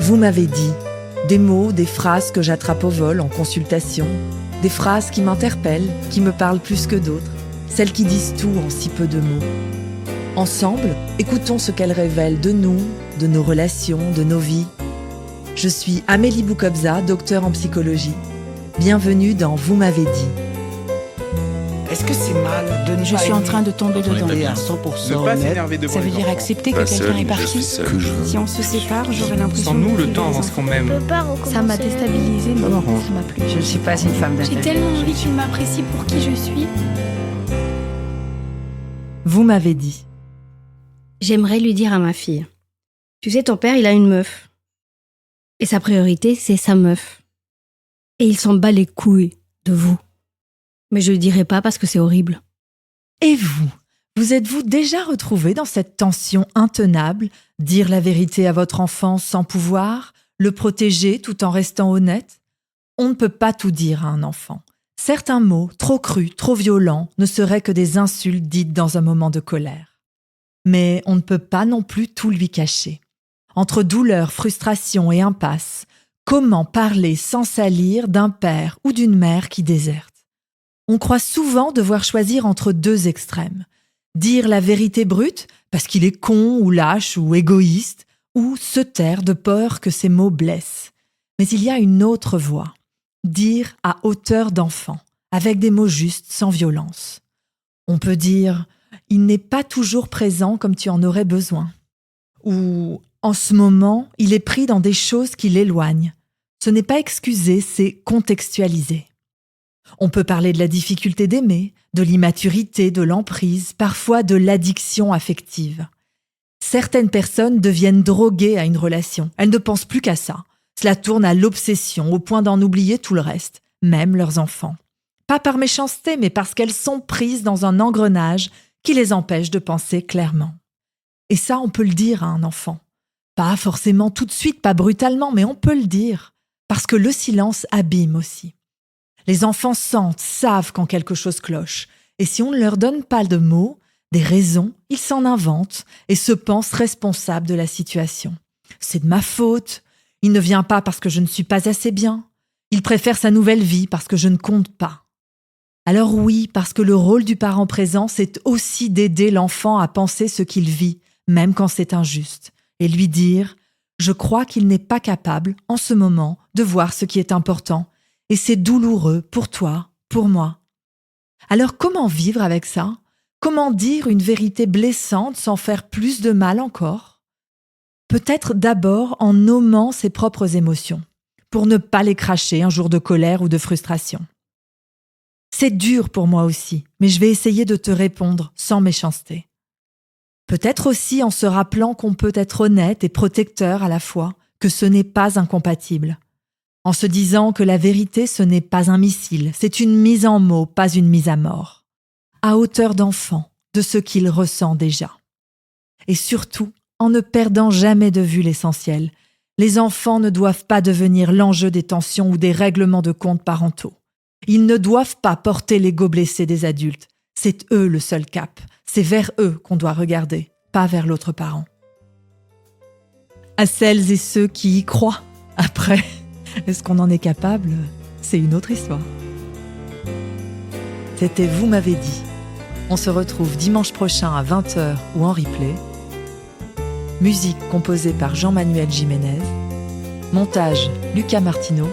Vous m'avez dit des mots, des phrases que j'attrape au vol en consultation, des phrases qui m'interpellent, qui me parlent plus que d'autres, celles qui disent tout en si peu de mots. Ensemble, écoutons ce qu'elles révèlent de nous, de nos relations, de nos vies. Je suis Amélie Boukobza, docteure en psychologie. Bienvenue dans Vous m'avez dit. Est-ce que c'est mal de ne Je pas suis en train de tomber dedans. aimer à Ne 100% pas honnête? s'énerver devant Ça veut les dire enfants. accepter que Pas quelqu'un seul, est je parti. suis seul. Si on se sépare, j'aurai l'impression Sans nous, de le vivre temps les avance enfants. quand même. Ça m'a déstabilisée, mais ça m'a plu. Je ne suis pas une femme J'ai d'intérêt. tellement envie qu'il m'apprécie pour qui je suis. Vous m'avez dit. J'aimerais lui dire à ma fille, tu sais, ton père, il a une meuf. Et sa priorité, c'est sa meuf. Et il s'en bat les couilles de vous. Mais je le dirai pas parce que c'est horrible. Et vous êtes-vous déjà retrouvé dans cette tension intenable, dire la vérité à votre enfant sans pouvoir, le protéger tout en restant honnête? On ne peut pas tout dire à un enfant. Certains mots, trop crus, trop violents, ne seraient que des insultes dites dans un moment de colère. Mais on ne peut pas non plus tout lui cacher. Entre douleur, frustration et impasse, comment parler sans salir d'un père ou d'une mère qui déserte? On croit souvent devoir choisir entre deux extrêmes. Dire la vérité brute parce qu'il est con ou lâche ou égoïste, ou se taire de peur que ses mots blessent. Mais il y a une autre voie. Dire à hauteur d'enfant, avec des mots justes, sans violence. On peut dire « il n'est pas toujours présent comme tu en aurais besoin » ou « en ce moment, il est pris dans des choses qui l'éloignent ». Ce n'est pas excuser, c'est contextualiser. On peut parler de la difficulté d'aimer, de l'immaturité, de l'emprise, parfois de l'addiction affective. Certaines personnes deviennent droguées à une relation. Elles ne pensent plus qu'à ça. Cela tourne à l'obsession, au point d'en oublier tout le reste, même leurs enfants. Pas par méchanceté, mais parce qu'elles sont prises dans un engrenage qui les empêche de penser clairement. Et ça, on peut le dire à un enfant. Pas forcément tout de suite, pas brutalement, mais on peut le dire. Parce que le silence abîme aussi. Les enfants sentent, savent quand quelque chose cloche. Et si on ne leur donne pas de mots, des raisons, ils s'en inventent et se pensent responsables de la situation. C'est de ma faute. Il ne vient pas parce que je ne suis pas assez bien. Il préfère sa nouvelle vie parce que je ne compte pas. Alors oui, parce que le rôle du parent présent, c'est aussi d'aider l'enfant à penser ce qu'il vit, même quand c'est injuste, et lui dire « Je crois qu'il n'est pas capable, en ce moment, de voir ce qui est important, et c'est douloureux pour toi, pour moi. » Alors comment vivre avec ça? Comment dire une vérité blessante sans faire plus de mal encore? Peut-être d'abord en nommant ses propres émotions, pour ne pas les cracher un jour de colère ou de frustration. C'est dur pour moi aussi, mais je vais essayer de te répondre sans méchanceté. Peut-être aussi en se rappelant qu'on peut être honnête et protecteur à la fois, que ce n'est pas incompatible. En se disant que la vérité, ce n'est pas un missile, c'est une mise en mots, pas une mise à mort. À hauteur d'enfant, de ce qu'il ressent déjà. Et surtout, en ne perdant jamais de vue l'essentiel. Les enfants ne doivent pas devenir l'enjeu des tensions ou des règlements de comptes parentaux. Ils ne doivent pas porter l'ego blessé des adultes. C'est eux le seul cap. C'est vers eux qu'on doit regarder, pas vers l'autre parent. À celles et ceux qui y croient. Après, est-ce qu'on en est capable? C'est une autre histoire. C'était Vous m'avez dit. On se retrouve dimanche prochain à 20h ou en replay. Musique composée par Jean-Manuel Jiménez. Montage Lucas Martineau.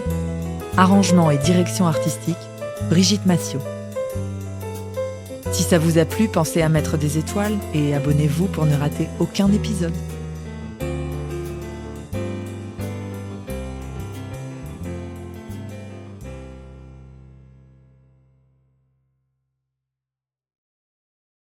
Arrangement et direction artistique Brigitte Massiot. Si ça vous a plu, pensez à mettre des étoiles et abonnez-vous pour ne rater aucun épisode.